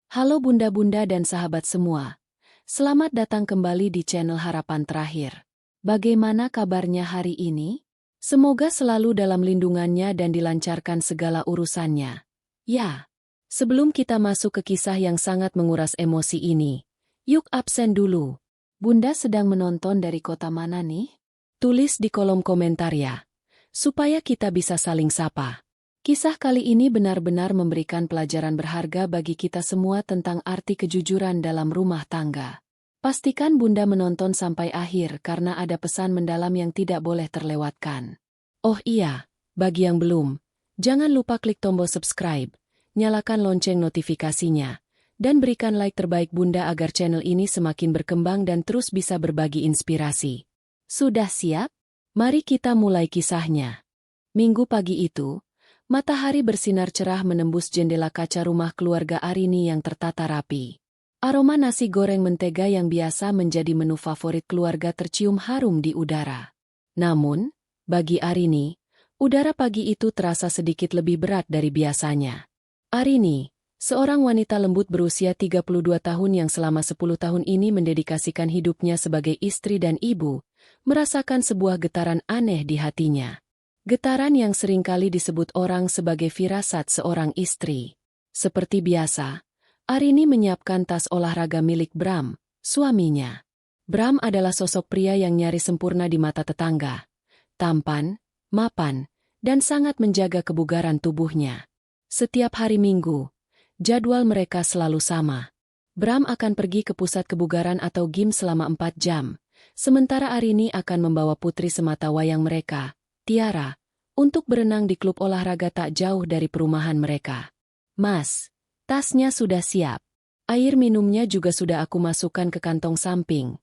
Halo bunda-bunda dan sahabat semua. Selamat datang kembali di channel Harapan Terakhir. Bagaimana kabarnya hari ini? Semoga selalu dalam lindungannya dan dilancarkan segala urusannya. Ya, sebelum kita masuk ke kisah yang sangat menguras emosi ini, yuk absen dulu. Bunda sedang menonton dari kota mana nih? Tulis di kolom komentar ya, supaya kita bisa saling sapa. Kisah kali ini benar-benar memberikan pelajaran berharga bagi kita semua tentang arti kejujuran dalam rumah tangga. Pastikan Bunda menonton sampai akhir karena ada pesan mendalam yang tidak boleh terlewatkan. Oh iya, bagi yang belum, jangan lupa klik tombol subscribe, nyalakan lonceng notifikasinya, dan berikan like terbaik Bunda agar channel ini semakin berkembang dan terus bisa berbagi inspirasi. Sudah siap? Mari kita mulai kisahnya. Minggu pagi itu, matahari bersinar cerah menembus jendela kaca rumah keluarga Arini yang tertata rapi. Aroma nasi goreng mentega yang biasa menjadi menu favorit keluarga tercium harum di udara. Namun, bagi Arini, udara pagi itu terasa sedikit lebih berat dari biasanya. Arini, seorang wanita lembut berusia 32 tahun yang selama 10 tahun ini mendedikasikan hidupnya sebagai istri dan ibu, merasakan sebuah getaran aneh di hatinya. Getaran yang seringkali disebut orang sebagai firasat seorang istri. Seperti biasa, Arini menyiapkan tas olahraga milik Bram, suaminya. Bram adalah sosok pria yang nyaris sempurna di mata tetangga. Tampan, mapan, dan sangat menjaga kebugaran tubuhnya. Setiap hari Minggu, jadwal mereka selalu sama. Bram akan pergi ke pusat kebugaran atau gym selama 4 jam, sementara Arini akan membawa putri sematawayang mereka, Tiara, untuk berenang di klub olahraga tak jauh dari perumahan mereka. Mas, tasnya sudah siap. Air minumnya juga sudah aku masukkan ke kantong samping.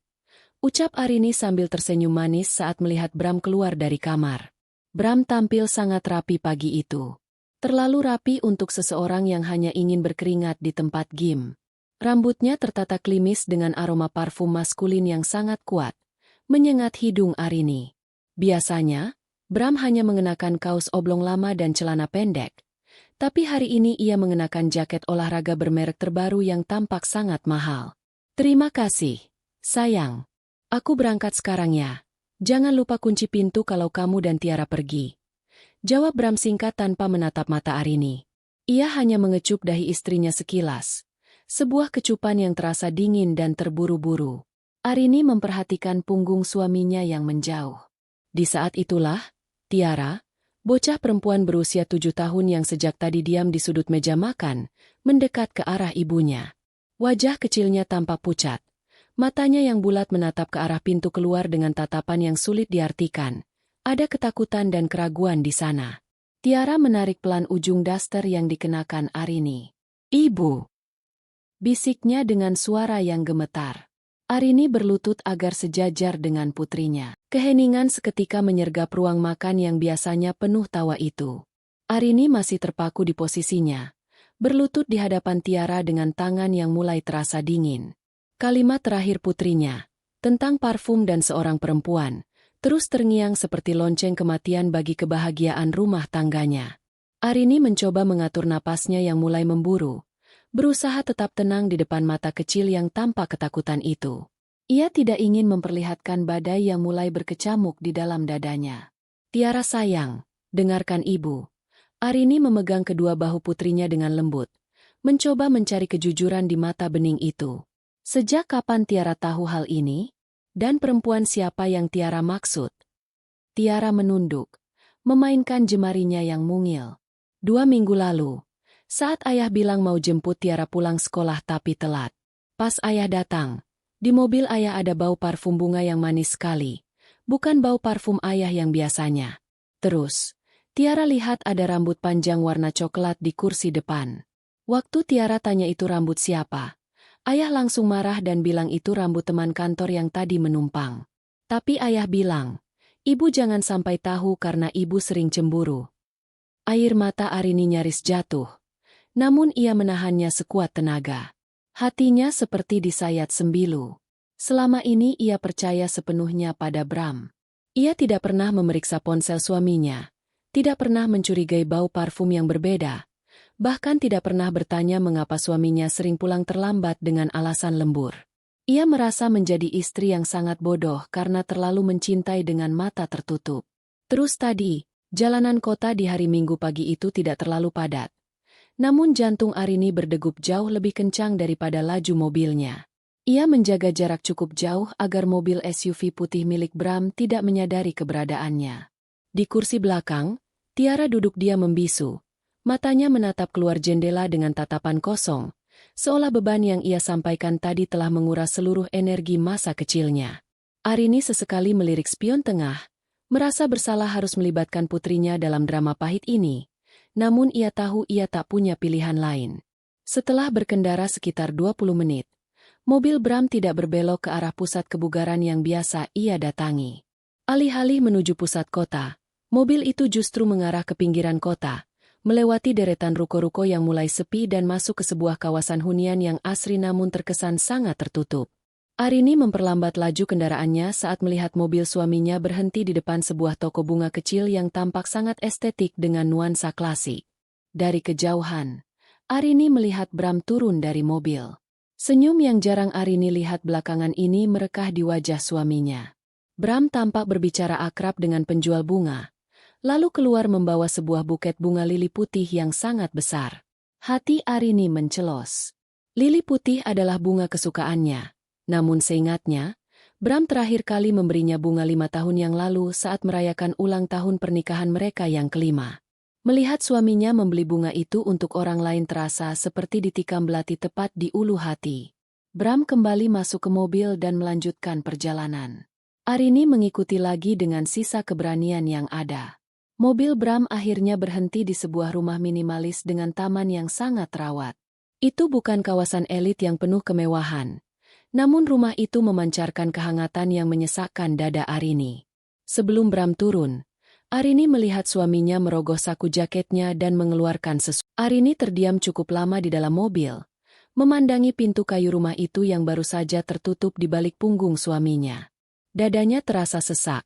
Ucap Arini sambil tersenyum manis saat melihat Bram keluar dari kamar. Bram tampil sangat rapi pagi itu. Terlalu rapi untuk seseorang yang hanya ingin berkeringat di tempat gym. Rambutnya tertata klimis dengan aroma parfum maskulin yang sangat kuat, menyengat hidung Arini. Biasanya, Bram hanya mengenakan kaos oblong lama dan celana pendek. Tapi hari ini ia mengenakan jaket olahraga bermerek terbaru yang tampak sangat mahal. Terima kasih, sayang. Aku berangkat sekarang ya. Jangan lupa kunci pintu kalau kamu dan Tiara pergi. Jawab Bram singkat tanpa menatap mata Arini. Ia hanya mengecup dahi istrinya sekilas. Sebuah kecupan yang terasa dingin dan terburu-buru. Arini memperhatikan punggung suaminya yang menjauh. Di saat itulah, Tiara, bocah perempuan berusia 7 tahun yang sejak tadi diam di sudut meja makan, mendekat ke arah ibunya. Wajah kecilnya tampak pucat. Matanya yang bulat menatap ke arah pintu keluar dengan tatapan yang sulit diartikan. Ada ketakutan dan keraguan di sana. Tiara menarik pelan ujung daster yang dikenakan Arini. Ibu, bisiknya dengan suara yang gemetar. Arini berlutut agar sejajar dengan putrinya. Keheningan seketika menyergap ruang makan yang biasanya penuh tawa itu. Arini masih terpaku di posisinya, berlutut di hadapan Tiara dengan tangan yang mulai terasa dingin. Kalimat terakhir putrinya, tentang parfum dan seorang perempuan, terus terngiang seperti lonceng kematian bagi kebahagiaan rumah tangganya. Arini mencoba mengatur napasnya yang mulai memburu, berusaha tetap tenang di depan mata kecil yang tampak ketakutan itu. Ia tidak ingin memperlihatkan badai yang mulai berkecamuk di dalam dadanya. Tiara sayang, dengarkan ibu. Arini memegang kedua bahu putrinya dengan lembut, mencoba mencari kejujuran di mata bening itu. Sejak kapan Tiara tahu hal ini? Dan perempuan siapa yang Tiara maksud? Tiara menunduk, memainkan jemarinya yang mungil. 2 minggu lalu, saat ayah bilang mau jemput Tiara pulang sekolah tapi telat. Pas ayah datang, di mobil ayah ada bau parfum bunga yang manis sekali. Bukan bau parfum ayah yang biasanya. Terus, Tiara lihat ada rambut panjang warna coklat di kursi depan. Waktu Tiara tanya itu rambut siapa, ayah langsung marah dan bilang itu rambut teman kantor yang tadi menumpang. Tapi ayah bilang, ibu jangan sampai tahu karena ibu sering cemburu. Air mata Arini nyaris jatuh. Namun ia menahannya sekuat tenaga. Hatinya seperti disayat sembilu. Selama ini ia percaya sepenuhnya pada Bram. Ia tidak pernah memeriksa ponsel suaminya, tidak pernah mencurigai bau parfum yang berbeda, Bahkan tidak pernah bertanya mengapa suaminya sering pulang terlambat dengan alasan lembur. Ia merasa menjadi istri yang sangat bodoh karena terlalu mencintai dengan mata tertutup. Terus tadi, jalanan kota di hari Minggu pagi itu tidak terlalu padat. Namun jantung Arini berdegup jauh lebih kencang daripada laju mobilnya. Ia menjaga jarak cukup jauh agar mobil SUV putih milik Bram tidak menyadari keberadaannya. Di kursi belakang, Tiara duduk diam membisu. Matanya menatap keluar jendela dengan tatapan kosong, seolah beban yang ia sampaikan tadi telah menguras seluruh energi masa kecilnya. Arini sesekali melirik spion tengah, merasa bersalah harus melibatkan putrinya dalam drama pahit ini. Namun ia tahu ia tak punya pilihan lain. Setelah berkendara sekitar 20 menit, mobil Bram tidak berbelok ke arah pusat kebugaran yang biasa ia datangi. Alih-alih menuju pusat kota, mobil itu justru mengarah ke pinggiran kota, melewati deretan ruko-ruko yang mulai sepi dan masuk ke sebuah kawasan hunian yang asri namun terkesan sangat tertutup. Arini memperlambat laju kendaraannya saat melihat mobil suaminya berhenti di depan sebuah toko bunga kecil yang tampak sangat estetik dengan nuansa klasik. Dari kejauhan, Arini melihat Bram turun dari mobil. Senyum yang jarang Arini lihat belakangan ini merekah di wajah suaminya. Bram tampak berbicara akrab dengan penjual bunga, lalu keluar membawa sebuah buket bunga lili putih yang sangat besar. Hati Arini mencelos. Lili putih adalah bunga kesukaannya. Namun seingatnya, Bram terakhir kali memberinya bunga 5 tahun yang lalu saat merayakan ulang tahun pernikahan mereka yang kelima. Melihat suaminya membeli bunga itu untuk orang lain terasa seperti ditikam belati tepat di ulu hati. Bram kembali masuk ke mobil dan melanjutkan perjalanan. Arini mengikuti lagi dengan sisa keberanian yang ada. Mobil Bram akhirnya berhenti di sebuah rumah minimalis dengan taman yang sangat terawat. Itu bukan kawasan elit yang penuh kemewahan. Namun rumah itu memancarkan kehangatan yang menyesakkan dada Arini. Sebelum Bram turun, Arini melihat suaminya merogoh saku jaketnya dan mengeluarkan sesuatu. Arini terdiam cukup lama di dalam mobil, memandangi pintu kayu rumah itu yang baru saja tertutup di balik punggung suaminya. Dadanya terasa sesak,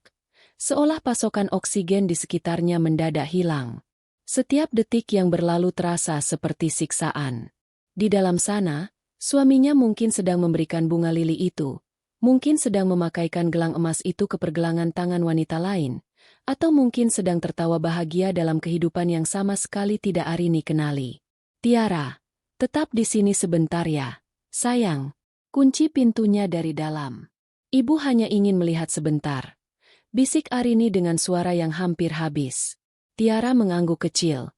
seolah pasokan oksigen di sekitarnya mendadak hilang. Setiap detik yang berlalu terasa seperti siksaan. Di dalam sana, suaminya mungkin sedang memberikan bunga lili itu, mungkin sedang memakaikan gelang emas itu ke pergelangan tangan wanita lain, atau mungkin sedang tertawa bahagia dalam kehidupan yang sama sekali tidak Arini kenali. Tiara, tetap di sini sebentar ya, sayang. Kunci pintunya dari dalam. Ibu hanya ingin melihat sebentar. Bisik Arini dengan suara yang hampir habis. Tiara mengangguk kecil.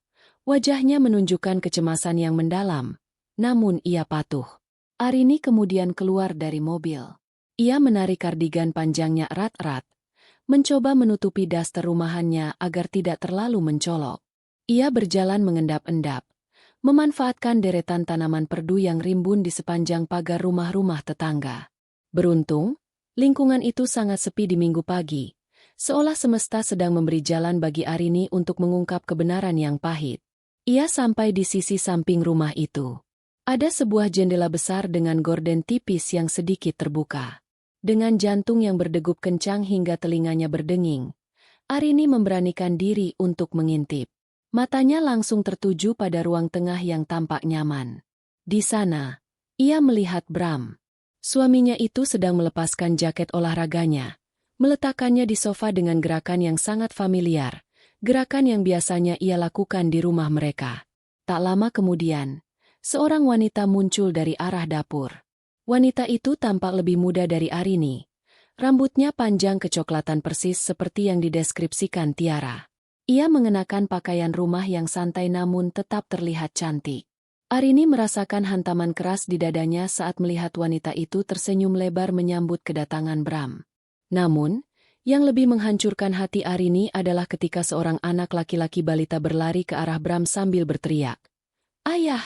Wajahnya menunjukkan kecemasan yang mendalam. Namun ia patuh. Arini kemudian keluar dari mobil. Ia menarik kardigan panjangnya erat-erat, mencoba menutupi daster rumahannya agar tidak terlalu mencolok. Ia berjalan mengendap-endap, memanfaatkan deretan tanaman perdu yang rimbun di sepanjang pagar rumah-rumah tetangga. Beruntung, lingkungan itu sangat sepi di Minggu pagi, seolah semesta sedang memberi jalan bagi Arini untuk mengungkap kebenaran yang pahit. Ia sampai di sisi samping rumah itu. Ada sebuah jendela besar dengan gorden tipis yang sedikit terbuka. Dengan jantung yang berdegup kencang hingga telinganya berdenging, Arini memberanikan diri untuk mengintip. Matanya langsung tertuju pada ruang tengah yang tampak nyaman. Di sana, ia melihat Bram. Suaminya itu sedang melepaskan jaket olahraganya, meletakkannya di sofa dengan gerakan yang sangat familiar, gerakan yang biasanya ia lakukan di rumah mereka. Tak lama kemudian, seorang wanita muncul dari arah dapur. Wanita itu tampak lebih muda dari Arini. Rambutnya panjang kecoklatan persis seperti yang dideskripsikan Tiara. Ia mengenakan pakaian rumah yang santai namun tetap terlihat cantik. Arini merasakan hantaman keras di dadanya saat melihat wanita itu tersenyum lebar menyambut kedatangan Bram. Namun, yang lebih menghancurkan hati Arini adalah ketika seorang anak laki-laki balita berlari ke arah Bram sambil berteriak, "Ayah!"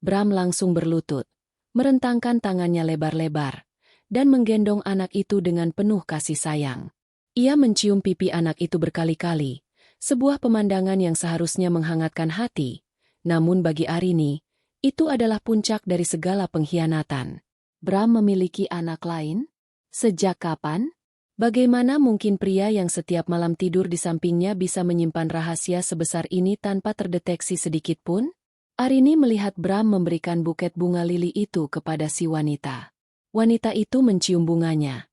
Bram langsung berlutut, merentangkan tangannya lebar-lebar, dan menggendong anak itu dengan penuh kasih sayang. Ia mencium pipi anak itu berkali-kali, sebuah pemandangan yang seharusnya menghangatkan hati, namun bagi Arini, itu adalah puncak dari segala pengkhianatan. Bram memiliki anak lain? Sejak kapan? Bagaimana mungkin pria yang setiap malam tidur di sampingnya bisa menyimpan rahasia sebesar ini tanpa terdeteksi sedikit pun? Arini melihat Bram memberikan buket bunga lili itu kepada si wanita. Wanita itu mencium bunganya.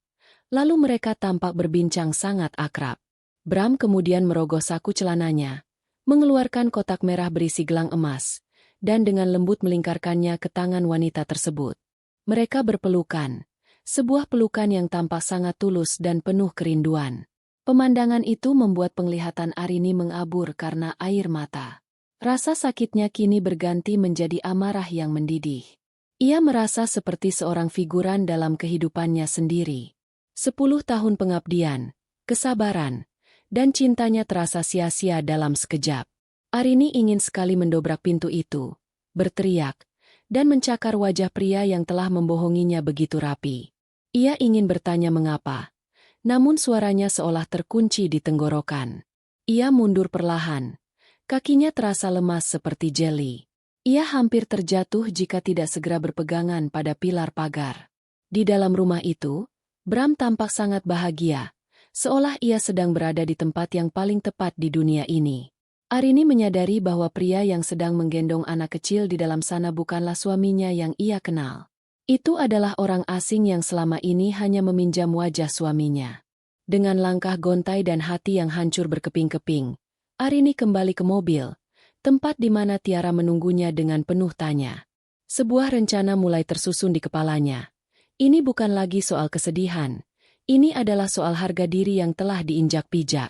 Lalu mereka tampak berbincang sangat akrab. Bram kemudian merogoh saku celananya, mengeluarkan kotak merah berisi gelang emas, dan dengan lembut melingkarkannya ke tangan wanita tersebut. Mereka berpelukan, sebuah pelukan yang tampak sangat tulus dan penuh kerinduan. Pemandangan itu membuat penglihatan Arini mengabur karena air mata. Rasa sakitnya kini berganti menjadi amarah yang mendidih. Ia merasa seperti seorang figuran dalam kehidupannya sendiri. 10 tahun pengabdian, kesabaran, dan cintanya terasa sia-sia dalam sekejap. Arini ingin sekali mendobrak pintu itu, berteriak, dan mencakar wajah pria yang telah membohonginya begitu rapi. Ia ingin bertanya mengapa, namun suaranya seolah terkunci di tenggorokan. Ia mundur perlahan, kakinya terasa lemas seperti jeli. Ia hampir terjatuh jika tidak segera berpegangan pada pilar pagar. Di dalam rumah itu, Bram tampak sangat bahagia, seolah ia sedang berada di tempat yang paling tepat di dunia ini. Arini menyadari bahwa pria yang sedang menggendong anak kecil di dalam sana bukanlah suaminya yang ia kenal. Itu adalah orang asing yang selama ini hanya meminjam wajah suaminya. Dengan langkah gontai dan hati yang hancur berkeping-keping, Arini kembali ke mobil, tempat di mana Tiara menunggunya dengan penuh tanya. Sebuah rencana mulai tersusun di kepalanya. Ini bukan lagi soal kesedihan, ini adalah soal harga diri yang telah diinjak-pijak.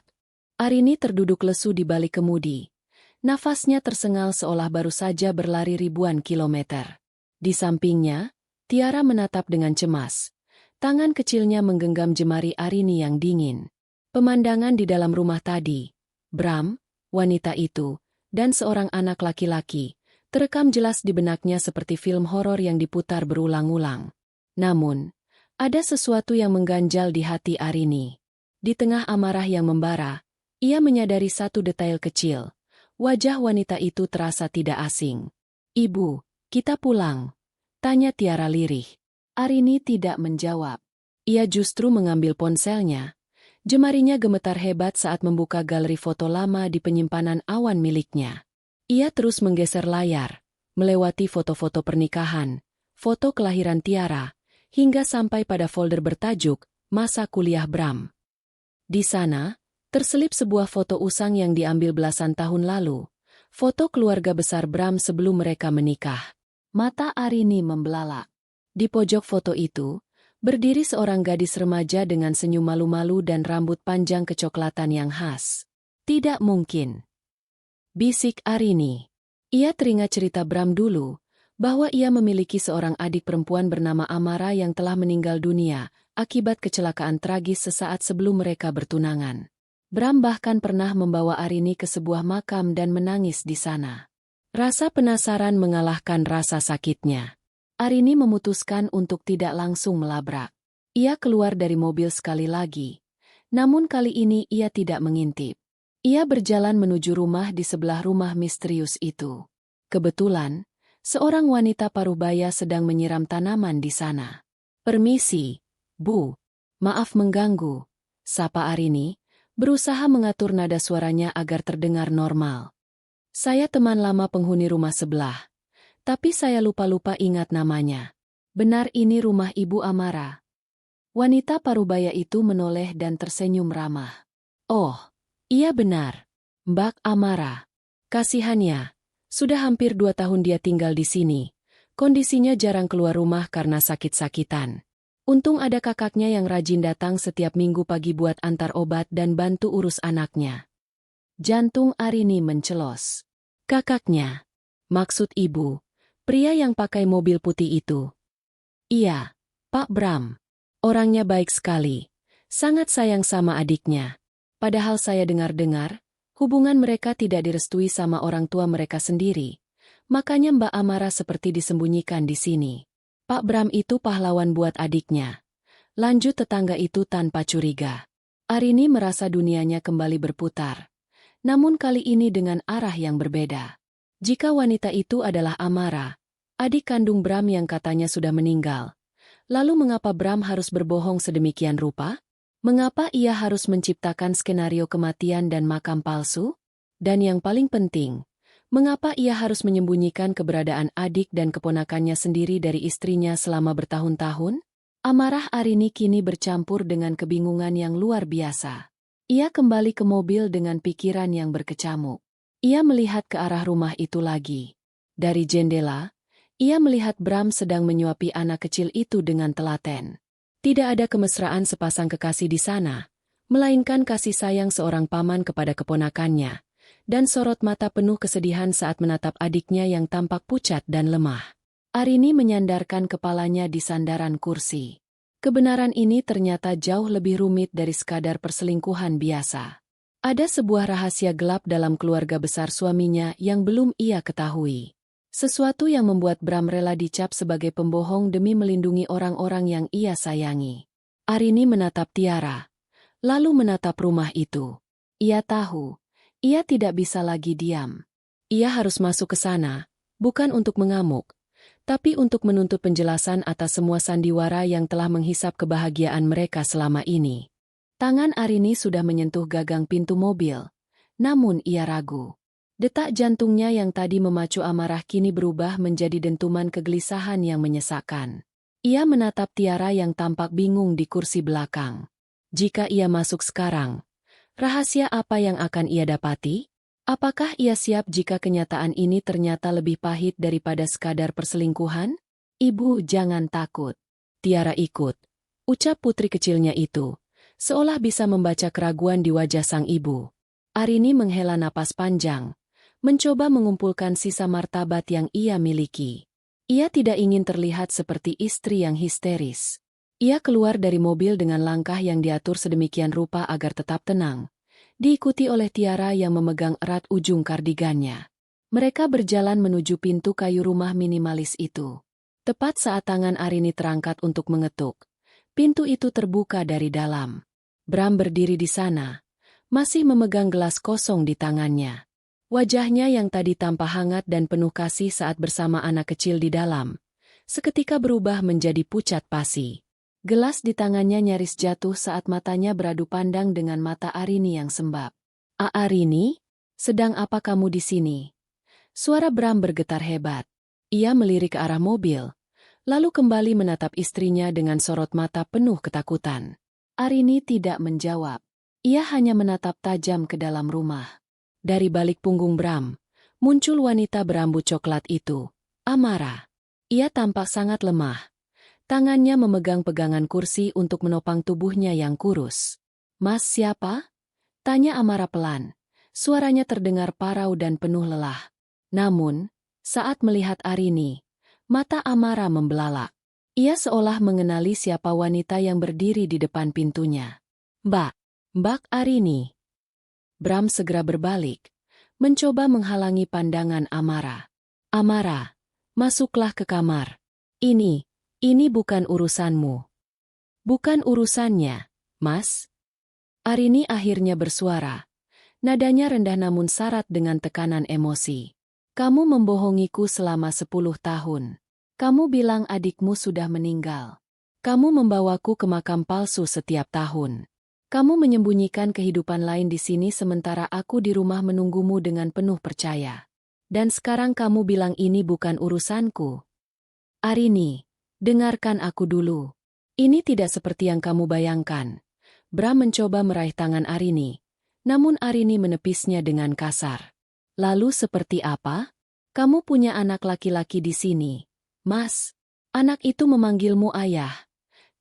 Arini terduduk lesu di balik kemudi. Nafasnya tersengal seolah baru saja berlari ribuan kilometer. Di sampingnya, Tiara menatap dengan cemas. Tangan kecilnya menggenggam jemari Arini yang dingin. Pemandangan di dalam rumah tadi, Bram, wanita itu, dan seorang anak laki-laki, terekam jelas di benaknya seperti film horor yang diputar berulang-ulang. Namun, ada sesuatu yang mengganjal di hati Arini. Di tengah amarah yang membara, ia menyadari satu detail kecil. Wajah wanita itu terasa tidak asing. "Ibu, kita pulang?" tanya Tiara lirih. Arini tidak menjawab. Ia justru mengambil ponselnya. Jemarinya gemetar hebat saat membuka galeri foto lama di penyimpanan awan miliknya. Ia terus menggeser layar, melewati foto-foto pernikahan, foto kelahiran Tiara, hingga sampai pada folder bertajuk Masa Kuliah Bram. Di sana, terselip sebuah foto usang yang diambil belasan tahun lalu, foto keluarga besar Bram sebelum mereka menikah. Mata Arini membelalak. Di pojok foto itu, berdiri seorang gadis remaja dengan senyum malu-malu dan rambut panjang kecoklatan yang khas. "Tidak mungkin," bisik Arini. Ia teringat cerita Bram dulu, bahwa ia memiliki seorang adik perempuan bernama Amara yang telah meninggal dunia akibat kecelakaan tragis sesaat sebelum mereka bertunangan. Bram bahkan pernah membawa Arini ke sebuah makam dan menangis di sana. Rasa penasaran mengalahkan rasa sakitnya. Arini memutuskan untuk tidak langsung melabrak. Ia keluar dari mobil sekali lagi. Namun kali ini ia tidak mengintip. Ia berjalan menuju rumah di sebelah rumah misterius itu. Kebetulan, seorang wanita parubaya sedang menyiram tanaman di sana. "Permisi, Bu. Maaf mengganggu," sapa Arini, berusaha mengatur nada suaranya agar terdengar normal. "Saya teman lama penghuni rumah sebelah. Tapi saya lupa-lupa ingat namanya. Benar ini rumah Ibu Amara?" Wanita parubaya itu menoleh dan tersenyum ramah. "Oh, iya benar. Mbak Amara. Kasihannya, sudah hampir 2 tahun dia tinggal di sini. Kondisinya jarang keluar rumah karena sakit-sakitan. Untung ada kakaknya yang rajin datang setiap minggu pagi buat antar obat dan bantu urus anaknya." Jantung Arini mencelos. "Kakaknya? Maksud Ibu, pria yang pakai mobil putih itu?" "Iya, Pak Bram. Orangnya baik sekali. Sangat sayang sama adiknya. Padahal saya dengar-dengar, hubungan mereka tidak direstui sama orang tua mereka sendiri. Makanya Mbak Amara seperti disembunyikan di sini. Pak Bram itu pahlawan buat adiknya." Lanjut tetangga itu tanpa curiga. Arini merasa dunianya kembali berputar. Namun kali ini dengan arah yang berbeda. Jika wanita itu adalah Amara, adik kandung Bram yang katanya sudah meninggal, lalu mengapa Bram harus berbohong sedemikian rupa? Mengapa ia harus menciptakan skenario kematian dan makam palsu? Dan yang paling penting, Mengapa ia harus menyembunyikan keberadaan adik dan keponakannya sendiri dari istrinya selama bertahun-tahun? Amarah Arini kini bercampur dengan kebingungan yang luar biasa. Ia kembali ke mobil dengan pikiran yang berkecamuk. Ia melihat ke arah rumah itu lagi. Dari jendela, ia melihat Bram sedang menyuapi anak kecil itu dengan telaten. Tidak ada kemesraan sepasang kekasih di sana, melainkan kasih sayang seorang paman kepada keponakannya, dan sorot mata penuh kesedihan saat menatap adiknya yang tampak pucat dan lemah. Arini menyandarkan kepalanya di sandaran kursi. Kebenaran ini ternyata jauh lebih rumit dari sekadar perselingkuhan biasa. Ada sebuah rahasia gelap dalam keluarga besar suaminya yang belum ia ketahui. Sesuatu yang membuat Bram rela dicap sebagai pembohong demi melindungi orang-orang yang ia sayangi. Arini menatap Tiara, lalu menatap rumah itu. Ia tahu, ia tidak bisa lagi diam. Ia harus masuk ke sana, bukan untuk mengamuk, tapi untuk menuntut penjelasan atas semua sandiwara yang telah menghisap kebahagiaan mereka selama ini. Tangan Arini sudah menyentuh gagang pintu mobil, namun ia ragu. Detak jantungnya yang tadi memacu amarah kini berubah menjadi dentuman kegelisahan yang menyesakkan. Ia menatap Tiara yang tampak bingung di kursi belakang. Jika ia masuk sekarang, rahasia apa yang akan ia dapati? Apakah ia siap jika kenyataan ini ternyata lebih pahit daripada sekadar perselingkuhan? Ibu, jangan takut. Tiara ikut, ucap putri kecilnya itu, seolah bisa membaca keraguan di wajah sang ibu. Arini menghela napas panjang, mencoba mengumpulkan sisa martabat yang ia miliki. Ia tidak ingin terlihat seperti istri yang histeris. Ia keluar dari mobil dengan langkah yang diatur sedemikian rupa agar tetap tenang, diikuti oleh Tiara yang memegang erat ujung kardigannya. Mereka berjalan menuju pintu kayu rumah minimalis itu. Tepat saat tangan Arini terangkat untuk mengetuk, pintu itu terbuka dari dalam. Bram berdiri di sana, masih memegang gelas kosong di tangannya. Wajahnya yang tadi tampak hangat dan penuh kasih saat bersama anak kecil di dalam, seketika berubah menjadi pucat pasi. Gelas di tangannya nyaris jatuh saat matanya beradu pandang dengan mata Arini yang sembab. Arini, sedang apa kamu di sini? Suara Bram bergetar hebat. Ia melirik ke arah mobil, lalu kembali menatap istrinya dengan sorot mata penuh ketakutan. Arini tidak menjawab. Ia hanya menatap tajam ke dalam rumah. Dari balik punggung Bram, muncul wanita berambut coklat itu, Amara. Ia tampak sangat lemah. Tangannya memegang pegangan kursi untuk menopang tubuhnya yang kurus. Mas siapa? Tanya Amara pelan. Suaranya terdengar parau dan penuh lelah. Namun, saat melihat Arini, mata Amara membelalak. Ia seolah mengenali siapa wanita yang berdiri di depan pintunya. Mbak Arini. Bram segera berbalik, mencoba menghalangi pandangan Amara. Amara, masuklah ke kamar. Ini bukan urusanmu. Bukan urusannya, Mas. Arini akhirnya bersuara. Nadanya rendah namun syarat dengan tekanan emosi. Kamu membohongiku selama 10 tahun. Kamu bilang adikmu sudah meninggal. Kamu membawaku ke makam palsu setiap tahun. Kamu menyembunyikan kehidupan lain di sini sementara aku di rumah menunggumu dengan penuh percaya. Dan sekarang kamu bilang ini bukan urusanku. Arini, dengarkan aku dulu. Ini tidak seperti yang kamu bayangkan. Bram mencoba meraih tangan Arini, namun Arini menepisnya dengan kasar. Lalu seperti apa? Kamu punya anak laki-laki di sini, Mas. Anak itu memanggilmu ayah,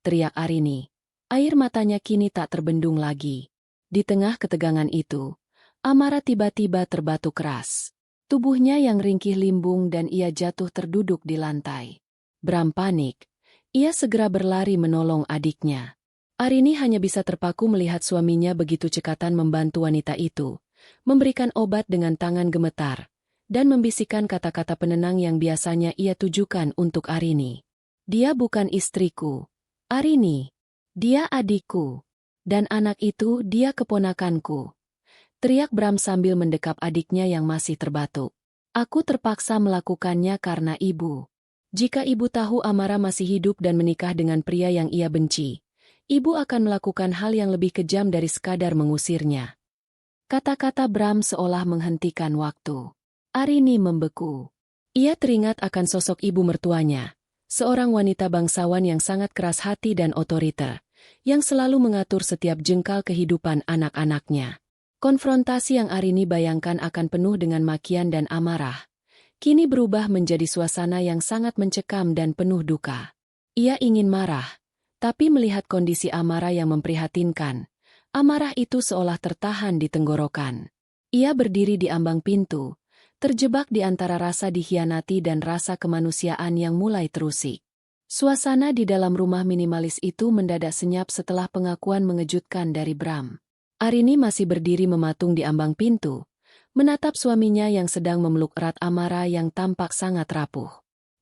teriak Arini. Air matanya kini tak terbendung lagi. Di tengah ketegangan itu, Amara tiba-tiba terbatuk keras. Tubuhnya yang ringkih limbung dan ia jatuh terduduk di lantai. Bram panik. Ia segera berlari menolong adiknya. Arini hanya bisa terpaku melihat suaminya begitu cekatan membantu wanita itu, memberikan obat dengan tangan gemetar, dan membisikkan kata-kata penenang yang biasanya ia tujukan untuk Arini. Dia bukan istriku, Arini. Dia adikku. Dan anak itu dia keponakanku. Teriak Bram sambil mendekap adiknya yang masih terbatuk. Aku terpaksa melakukannya karena ibu. Jika ibu tahu Amara masih hidup dan menikah dengan pria yang ia benci, ibu akan melakukan hal yang lebih kejam dari sekadar mengusirnya. Kata-kata Bram seolah menghentikan waktu. Arini membeku. Ia teringat akan sosok ibu mertuanya, seorang wanita bangsawan yang sangat keras hati dan otoriter, yang selalu mengatur setiap jengkal kehidupan anak-anaknya. Konfrontasi yang Arini bayangkan akan penuh dengan makian dan amarah, kini berubah menjadi suasana yang sangat mencekam dan penuh duka. Ia ingin marah, tapi melihat kondisi amarah yang memprihatinkan, amarah itu seolah tertahan di tenggorokan. Ia berdiri di ambang pintu, terjebak di antara rasa dikhianati dan rasa kemanusiaan yang mulai terusik. Suasana di dalam rumah minimalis itu mendadak senyap setelah pengakuan mengejutkan dari Bram. Arini masih berdiri mematung di ambang pintu, menatap suaminya yang sedang memeluk erat Amara yang tampak sangat rapuh.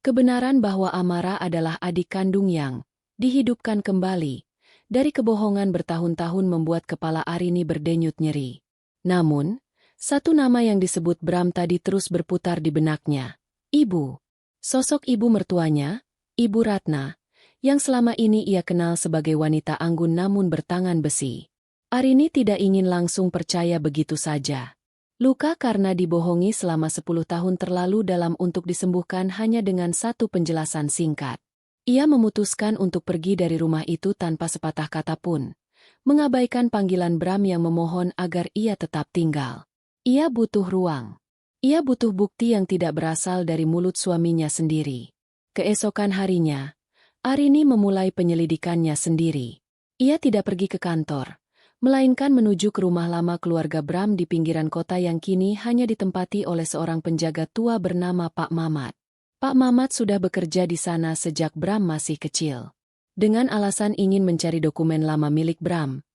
Kebenaran bahwa Amara adalah adik kandung yang dihidupkan kembali dari kebohongan bertahun-tahun membuat kepala Arini berdenyut nyeri. Namun, satu nama yang disebut Bram tadi terus berputar di benaknya. Ibu. Sosok ibu mertuanya, Ibu Ratna, yang selama ini ia kenal sebagai wanita anggun namun bertangan besi. Arini tidak ingin langsung percaya begitu saja. Luka karena dibohongi selama 10 tahun terlalu dalam untuk disembuhkan hanya dengan satu penjelasan singkat. Ia memutuskan untuk pergi dari rumah itu tanpa sepatah kata pun, mengabaikan panggilan Bram yang memohon agar ia tetap tinggal. Ia butuh ruang. Ia butuh bukti yang tidak berasal dari mulut suaminya sendiri. Keesokan harinya, Arini memulai penyelidikannya sendiri. Ia tidak pergi ke kantor, melainkan menuju ke rumah lama keluarga Bram di pinggiran kota yang kini hanya ditempati oleh seorang penjaga tua bernama Pak Mamat. Pak Mamat sudah bekerja di sana sejak Bram masih kecil. Dengan alasan ingin mencari dokumen lama milik Bram,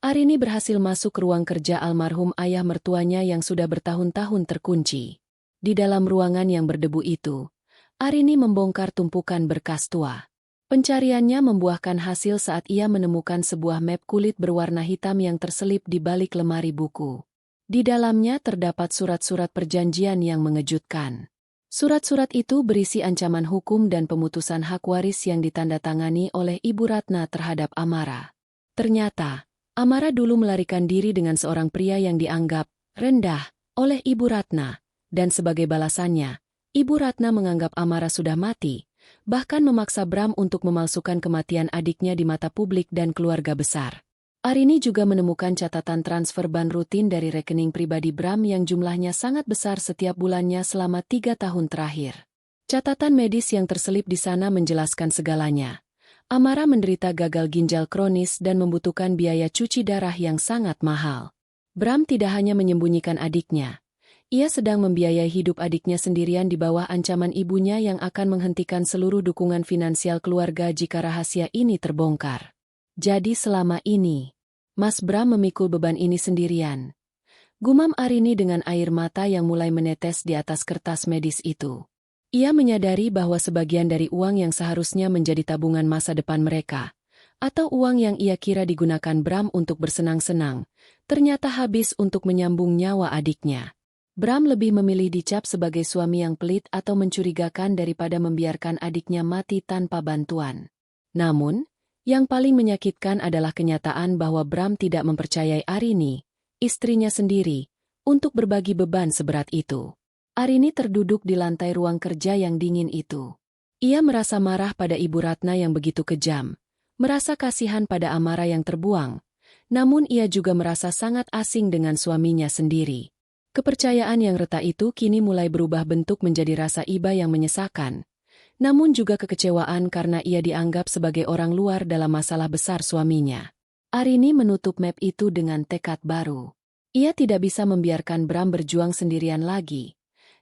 Arini berhasil masuk ke ruang kerja almarhum ayah mertuanya yang sudah bertahun-tahun terkunci. Di dalam ruangan yang berdebu itu, Arini membongkar tumpukan berkas tua. Pencariannya membuahkan hasil saat ia menemukan sebuah map kulit berwarna hitam yang terselip di balik lemari buku. Di dalamnya terdapat surat-surat perjanjian yang mengejutkan. Surat-surat itu berisi ancaman hukum dan pemutusan hak waris yang ditandatangani oleh Ibu Ratna terhadap Amara. Ternyata, Amara dulu melarikan diri dengan seorang pria yang dianggap rendah oleh Ibu Ratna, dan sebagai balasannya, Ibu Ratna menganggap Amara sudah mati, bahkan memaksa Bram untuk memalsukan kematian adiknya di mata publik dan keluarga besar. Arini juga menemukan catatan transfer ban rutin dari rekening pribadi Bram yang jumlahnya sangat besar setiap bulannya selama 3 tahun terakhir. Catatan medis yang terselip di sana menjelaskan segalanya. Amara menderita gagal ginjal kronis dan membutuhkan biaya cuci darah yang sangat mahal. Bram tidak hanya menyembunyikan adiknya. Ia sedang membiayai hidup adiknya sendirian di bawah ancaman ibunya yang akan menghentikan seluruh dukungan finansial keluarga jika rahasia ini terbongkar. Jadi selama ini, Mas Bram memikul beban ini sendirian. Gumam Arini dengan air mata yang mulai menetes di atas kertas medis itu. Ia menyadari bahwa sebagian dari uang yang seharusnya menjadi tabungan masa depan mereka, atau uang yang ia kira digunakan Bram untuk bersenang-senang, ternyata habis untuk menyambung nyawa adiknya. Bram lebih memilih dicap sebagai suami yang pelit atau mencurigakan daripada membiarkan adiknya mati tanpa bantuan. Namun, yang paling menyakitkan adalah kenyataan bahwa Bram tidak mempercayai Arini, istrinya sendiri, untuk berbagi beban seberat itu. Arini terduduk di lantai ruang kerja yang dingin itu. Ia merasa marah pada Ibu Ratna yang begitu kejam, merasa kasihan pada Amara yang terbuang, namun ia juga merasa sangat asing dengan suaminya sendiri. Kepercayaan yang retak itu kini mulai berubah bentuk menjadi rasa iba yang menyesakan, namun juga kekecewaan karena ia dianggap sebagai orang luar dalam masalah besar suaminya. Arini menutup map itu dengan tekad baru. Ia tidak bisa membiarkan Bram berjuang sendirian lagi.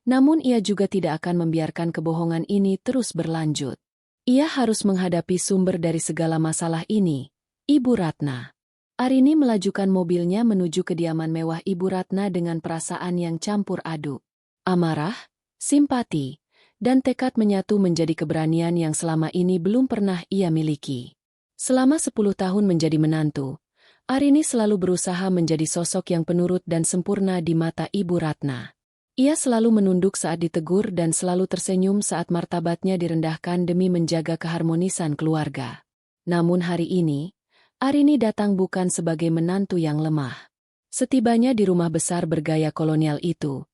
Namun ia juga tidak akan membiarkan kebohongan ini terus berlanjut. Ia harus menghadapi sumber dari segala masalah ini, Ibu Ratna. Arini melajukan mobilnya menuju kediaman mewah Ibu Ratna dengan perasaan yang campur aduk. Amarah, simpati, dan tekad menyatu menjadi keberanian yang selama ini belum pernah ia miliki. Selama 10 tahun menjadi menantu, Arini selalu berusaha menjadi sosok yang penurut dan sempurna di mata Ibu Ratna. Ia selalu menunduk saat ditegur dan selalu tersenyum saat martabatnya direndahkan demi menjaga keharmonisan keluarga. Namun hari ini, Arini datang bukan sebagai menantu yang lemah. Setibanya di rumah besar bergaya kolonial itu,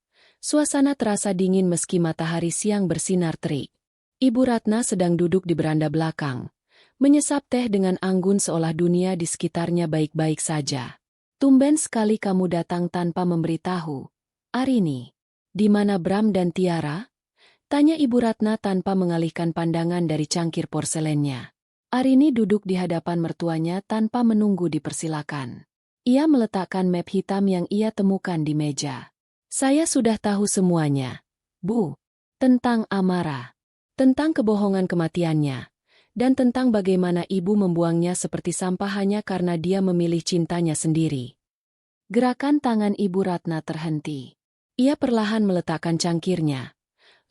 Suasana terasa dingin meski matahari siang bersinar terik. Ibu Ratna sedang duduk di beranda belakang, menyesap teh dengan anggun seolah dunia di sekitarnya baik-baik saja. Tumben sekali kamu datang tanpa memberitahu. Arini, di mana Bram dan Tiara? Tanya Ibu Ratna tanpa mengalihkan pandangan dari cangkir porselennya. Arini duduk di hadapan mertuanya tanpa menunggu dipersilakan. Ia meletakkan map hitam yang ia temukan di meja. Saya sudah tahu semuanya, Bu. Tentang Amara. Tentang kebohongan kematiannya. Dan tentang bagaimana ibu membuangnya seperti sampah hanya karena dia memilih cintanya sendiri. Gerakan tangan Ibu Ratna terhenti. Ia perlahan meletakkan cangkirnya,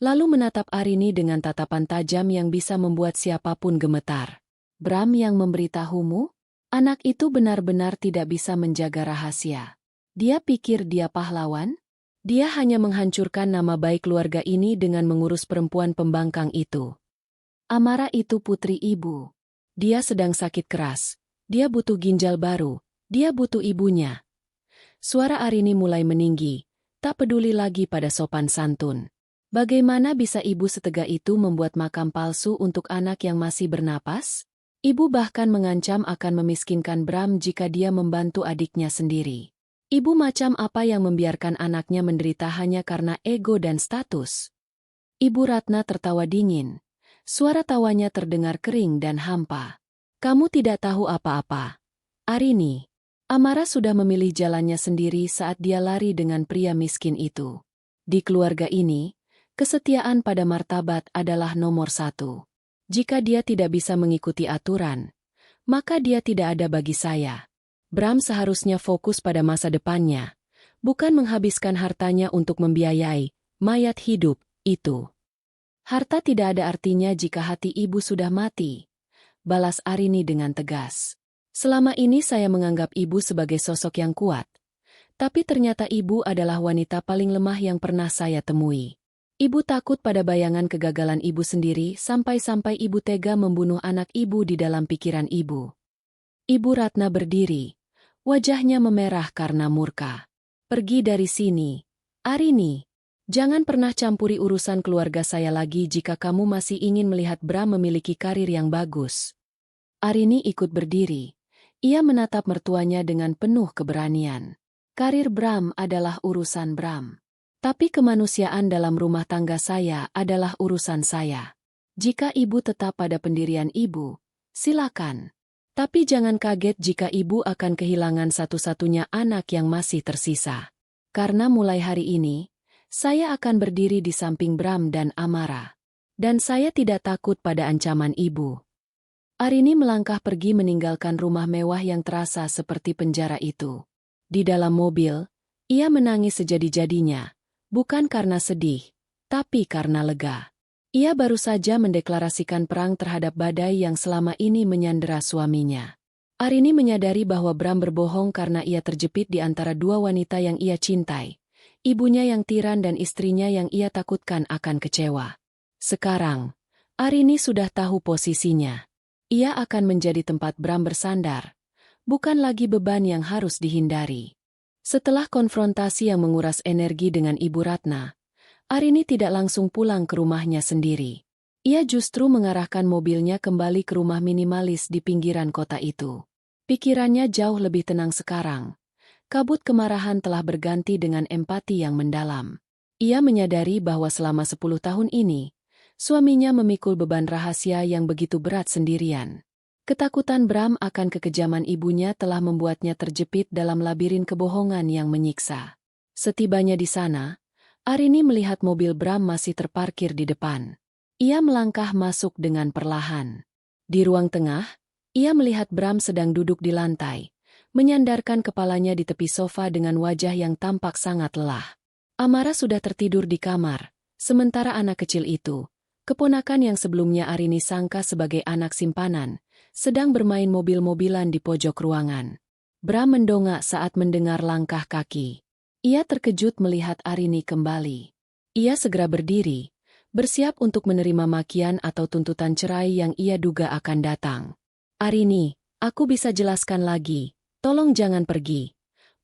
lalu menatap Arini dengan tatapan tajam yang bisa membuat siapapun gemetar. Bram yang memberitahumu? Anak itu benar-benar tidak bisa menjaga rahasia. Dia pikir dia pahlawan? Dia hanya menghancurkan nama baik keluarga ini dengan mengurus perempuan pembangkang itu. Amara itu putri ibu. Dia sedang sakit keras. Dia butuh ginjal baru. Dia butuh ibunya. Suara Arini mulai meninggi, tak peduli lagi pada sopan santun. Bagaimana bisa ibu setega itu membuat makam palsu untuk anak yang masih bernapas? Ibu bahkan mengancam akan memiskinkan Bram jika dia membantu adiknya sendiri. Ibu macam apa yang membiarkan anaknya menderita hanya karena ego dan status? Ibu Ratna tertawa dingin. Suara tawanya terdengar kering dan hampa. Kamu tidak tahu apa-apa. Arini, Amara sudah memilih jalannya sendiri saat dia lari dengan pria miskin itu. Di keluarga ini, kesetiaan pada martabat adalah nomor satu. Jika dia tidak bisa mengikuti aturan, maka dia tidak ada bagi saya. Bram seharusnya fokus pada masa depannya, bukan menghabiskan hartanya untuk membiayai mayat hidup itu. Harta tidak ada artinya jika hati ibu sudah mati, balas Arini dengan tegas. Selama ini saya menganggap ibu sebagai sosok yang kuat, tapi ternyata ibu adalah wanita paling lemah yang pernah saya temui. Ibu takut pada bayangan kegagalan ibu sendiri sampai-sampai ibu tega membunuh anak ibu di dalam pikiran ibu. Ibu Ratna berdiri. Wajahnya memerah karena murka. Pergi dari sini, Arini. Jangan pernah campuri urusan keluarga saya lagi jika kamu masih ingin melihat Bram memiliki karir yang bagus. Arini ikut berdiri. Ia menatap mertuanya dengan penuh keberanian. Karir Bram adalah urusan Bram. Tapi kemanusiaan dalam rumah tangga saya adalah urusan saya. Jika ibu tetap pada pendirian ibu, silakan. Tapi jangan kaget jika ibu akan kehilangan satu-satunya anak yang masih tersisa. Karena mulai hari ini, saya akan berdiri di samping Bram dan Amara. Dan saya tidak takut pada ancaman ibu. Arini melangkah pergi meninggalkan rumah mewah yang terasa seperti penjara itu. Di dalam mobil, ia menangis sejadi-jadinya, bukan karena sedih, tapi karena lega. Ia baru saja mendeklarasikan perang terhadap badai yang selama ini menyandera suaminya. Arini menyadari bahwa Bram berbohong karena ia terjepit di antara dua wanita yang ia cintai, ibunya yang tiran dan istrinya yang ia takutkan akan kecewa. Sekarang, Arini sudah tahu posisinya. Ia akan menjadi tempat Bram bersandar, bukan lagi beban yang harus dihindari. Setelah konfrontasi yang menguras energi dengan Ibu Ratna, Arini tidak langsung pulang ke rumahnya sendiri. Ia justru mengarahkan mobilnya kembali ke rumah minimalis di pinggiran kota itu. Pikirannya jauh lebih tenang sekarang. Kabut kemarahan telah berganti dengan empati yang mendalam. Ia menyadari bahwa selama 10 tahun ini, suaminya memikul beban rahasia yang begitu berat sendirian. Ketakutan Bram akan kekejaman ibunya telah membuatnya terjepit dalam labirin kebohongan yang menyiksa. Setibanya di sana, Arini melihat mobil Bram masih terparkir di depan. Ia melangkah masuk dengan perlahan. Di ruang tengah, ia melihat Bram sedang duduk di lantai, menyandarkan kepalanya di tepi sofa dengan wajah yang tampak sangat lelah. Amara sudah tertidur di kamar, sementara anak kecil itu, keponakan yang sebelumnya Arini sangka sebagai anak simpanan, sedang bermain mobil-mobilan di pojok ruangan. Bram mendongak saat mendengar langkah kaki. Ia terkejut melihat Arini kembali. Ia segera berdiri, bersiap untuk menerima makian atau tuntutan cerai yang ia duga akan datang. Arini, aku bisa jelaskan lagi, tolong jangan pergi.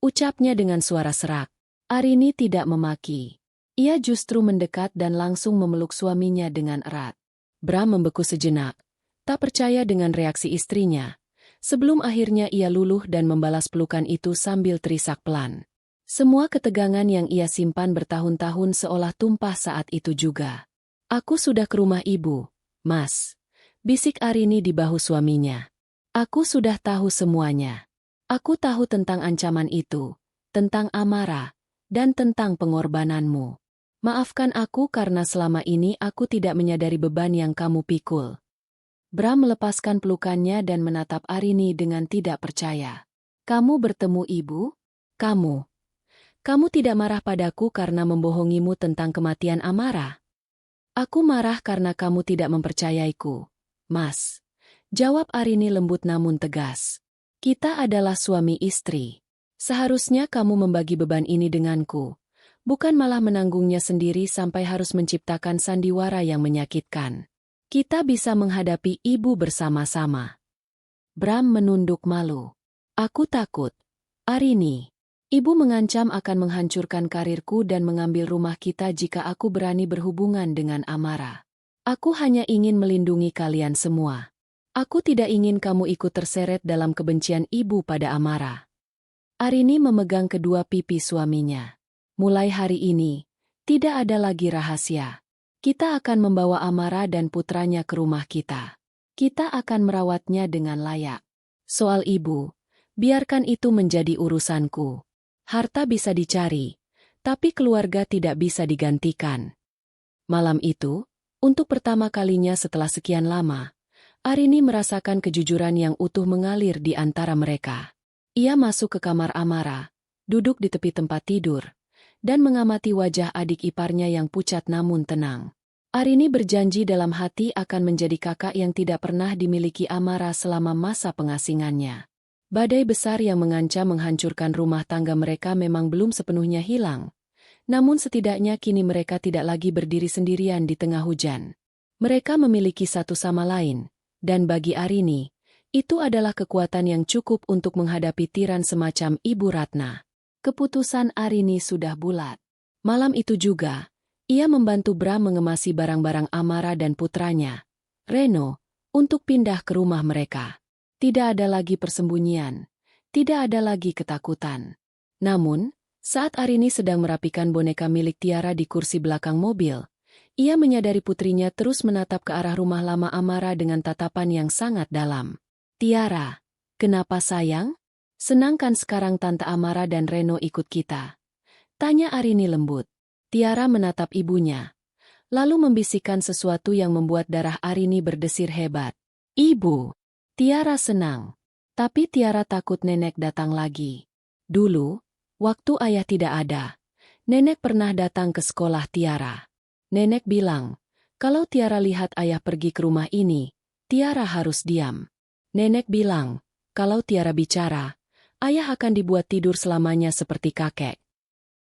Ucapnya dengan suara serak. Arini tidak memaki. Ia justru mendekat dan langsung memeluk suaminya dengan erat. Bram membeku sejenak, tak percaya dengan reaksi istrinya. Sebelum akhirnya ia luluh dan membalas pelukan itu sambil terisak pelan. Semua ketegangan yang ia simpan bertahun-tahun seolah tumpah saat itu juga. "Aku sudah ke rumah ibu, Mas," bisik Arini di bahu suaminya. "Aku sudah tahu semuanya. Aku tahu tentang ancaman itu, tentang amarah, dan tentang pengorbananmu. Maafkan aku karena selama ini aku tidak menyadari beban yang kamu pikul." Bram melepaskan pelukannya dan menatap Arini dengan tidak percaya. "Kamu bertemu ibu? Kamu tidak marah padaku karena membohongimu tentang kematian Amara?" "Aku marah karena kamu tidak mempercayaiku, Mas," jawab Arini lembut namun tegas. "Kita adalah suami istri. Seharusnya kamu membagi beban ini denganku, bukan malah menanggungnya sendiri sampai harus menciptakan sandiwara yang menyakitkan. Kita bisa menghadapi ibu bersama-sama." Bram menunduk malu. "Aku takut, Arini. Ibu mengancam akan menghancurkan karirku dan mengambil rumah kita jika aku berani berhubungan dengan Amara. Aku hanya ingin melindungi kalian semua. Aku tidak ingin kamu ikut terseret dalam kebencian ibu pada Amara." Arini memegang kedua pipi suaminya. "Mulai hari ini, tidak ada lagi rahasia. Kita akan membawa Amara dan putranya ke rumah kita. Kita akan merawatnya dengan layak. Soal ibu, biarkan itu menjadi urusanku. Harta bisa dicari, tapi keluarga tidak bisa digantikan." Malam itu, untuk pertama kalinya setelah sekian lama, Arini merasakan kejujuran yang utuh mengalir di antara mereka. Ia masuk ke kamar Amara, duduk di tepi tempat tidur, dan mengamati wajah adik iparnya yang pucat namun tenang. Arini berjanji dalam hati akan menjadi kakak yang tidak pernah dimiliki Amara selama masa pengasingannya. Badai besar yang mengancam menghancurkan rumah tangga mereka memang belum sepenuhnya hilang. Namun setidaknya kini mereka tidak lagi berdiri sendirian di tengah hujan. Mereka memiliki satu sama lain, dan bagi Arini, itu adalah kekuatan yang cukup untuk menghadapi tiran semacam Ibu Ratna. Keputusan Arini sudah bulat. Malam itu juga, ia membantu Bram mengemasi barang-barang Amara dan putranya, Reno, untuk pindah ke rumah mereka. Tidak ada lagi persembunyian, tidak ada lagi ketakutan. Namun, saat Arini sedang merapikan boneka milik Tiara di kursi belakang mobil, ia menyadari putrinya terus menatap ke arah rumah lama Amara dengan tatapan yang sangat dalam. "Tiara, kenapa sayang? Senang kan sekarang Tante Amara dan Reno ikut kita?" tanya Arini lembut. Tiara menatap ibunya, lalu membisikkan sesuatu yang membuat darah Arini berdesir hebat. "Ibu." Tiara senang, tapi Tiara takut nenek datang lagi. Dulu, waktu ayah tidak ada, nenek pernah datang ke sekolah Tiara. Nenek bilang, kalau Tiara lihat ayah pergi ke rumah ini, Tiara harus diam. Nenek bilang, kalau Tiara bicara, ayah akan dibuat tidur selamanya seperti kakek.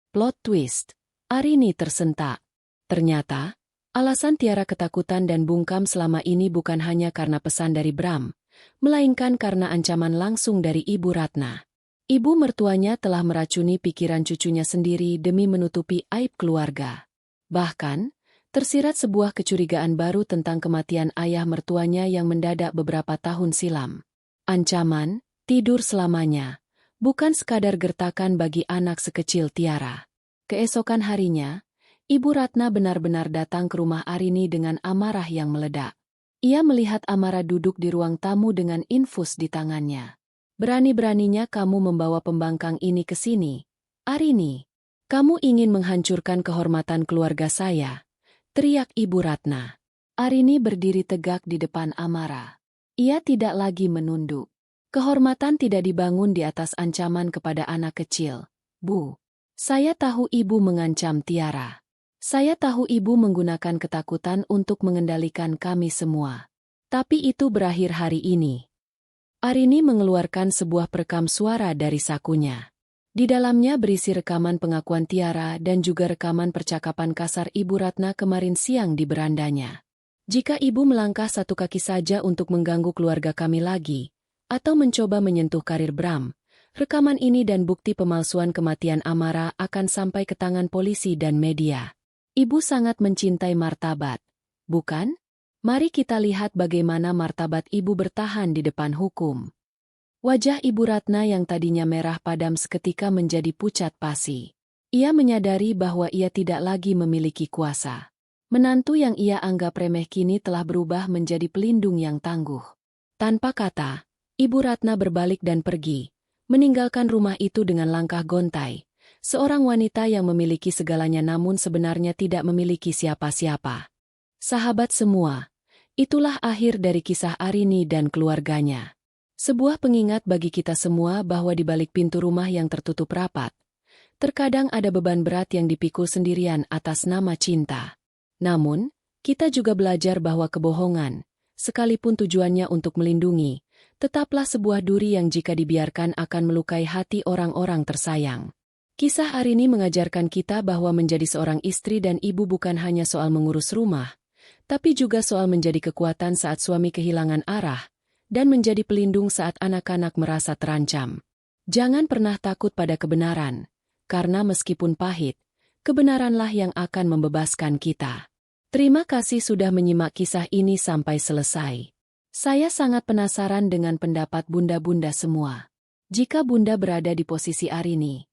Plot twist. Arini tersentak. Ternyata, alasan Tiara ketakutan dan bungkam selama ini bukan hanya karena pesan dari Bram, melainkan karena ancaman langsung dari Ibu Ratna. Ibu mertuanya telah meracuni pikiran cucunya sendiri demi menutupi aib keluarga. Bahkan, tersirat sebuah kecurigaan baru tentang kematian ayah mertuanya yang mendadak beberapa tahun silam. Ancaman, tidur selamanya, bukan sekadar gertakan bagi anak sekecil Tiara. Keesokan harinya, Ibu Ratna benar-benar datang ke rumah Arini dengan amarah yang meledak. Ia melihat Amara duduk di ruang tamu dengan infus di tangannya. "Berani-beraninya kamu membawa pembangkang ini ke sini, Arini. Kamu ingin menghancurkan kehormatan keluarga saya," teriak Ibu Ratna. Arini berdiri tegak di depan Amara. Ia tidak lagi menunduk. Kehormatan tidak dibangun di atas ancaman kepada anak kecil. "Bu, saya tahu ibu mengancam Tiara. Saya tahu ibu menggunakan ketakutan untuk mengendalikan kami semua. Tapi itu berakhir hari ini." Arini mengeluarkan sebuah perekam suara dari sakunya. Di dalamnya berisi rekaman pengakuan Tiara dan juga rekaman percakapan kasar Ibu Ratna kemarin siang di berandanya. "Jika ibu melangkah satu kaki saja untuk mengganggu keluarga kami lagi, atau mencoba menyentuh karir Bram, rekaman ini dan bukti pemalsuan kematian Amara akan sampai ke tangan polisi dan media. Ibu sangat mencintai martabat, bukan? Mari kita lihat bagaimana martabat ibu bertahan di depan hukum. Wajah Ibu Ratna yang tadinya merah padam seketika menjadi pucat pasi. Ia menyadari bahwa ia tidak lagi memiliki kuasa. Menantu yang ia anggap remeh kini telah berubah menjadi pelindung yang tangguh. Tanpa kata, Ibu Ratna berbalik dan pergi, meninggalkan rumah itu dengan langkah gontai. Seorang wanita yang memiliki segalanya namun sebenarnya tidak memiliki siapa-siapa. Sahabat semua, itulah akhir dari kisah Arini dan keluarganya. Sebuah pengingat bagi kita semua bahwa di balik pintu rumah yang tertutup rapat, terkadang ada beban berat yang dipikul sendirian atas nama cinta. Namun, kita juga belajar bahwa kebohongan, sekalipun tujuannya untuk melindungi, tetaplah sebuah duri yang jika dibiarkan akan melukai hati orang-orang tersayang. Kisah Arini mengajarkan kita bahwa menjadi seorang istri dan ibu bukan hanya soal mengurus rumah, tapi juga soal menjadi kekuatan saat suami kehilangan arah, dan menjadi pelindung saat anak-anak merasa terancam. Jangan pernah takut pada kebenaran, karena meskipun pahit, kebenaranlah yang akan membebaskan kita. Terima kasih sudah menyimak kisah ini sampai selesai. Saya sangat penasaran dengan pendapat bunda-bunda semua. Jika bunda berada di posisi Arini,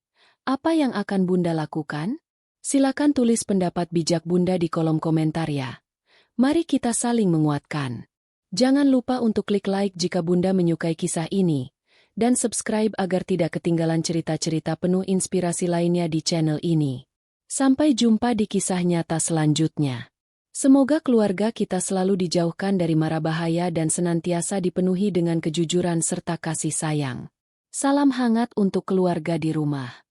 apa yang akan bunda lakukan? Silakan tulis pendapat bijak bunda di kolom komentar ya. Mari kita saling menguatkan. Jangan lupa untuk klik like jika bunda menyukai kisah ini, dan subscribe agar tidak ketinggalan cerita-cerita penuh inspirasi lainnya di channel ini. Sampai jumpa di kisah nyata selanjutnya. Semoga keluarga kita selalu dijauhkan dari mara bahaya dan senantiasa dipenuhi dengan kejujuran serta kasih sayang. Salam hangat untuk keluarga di rumah.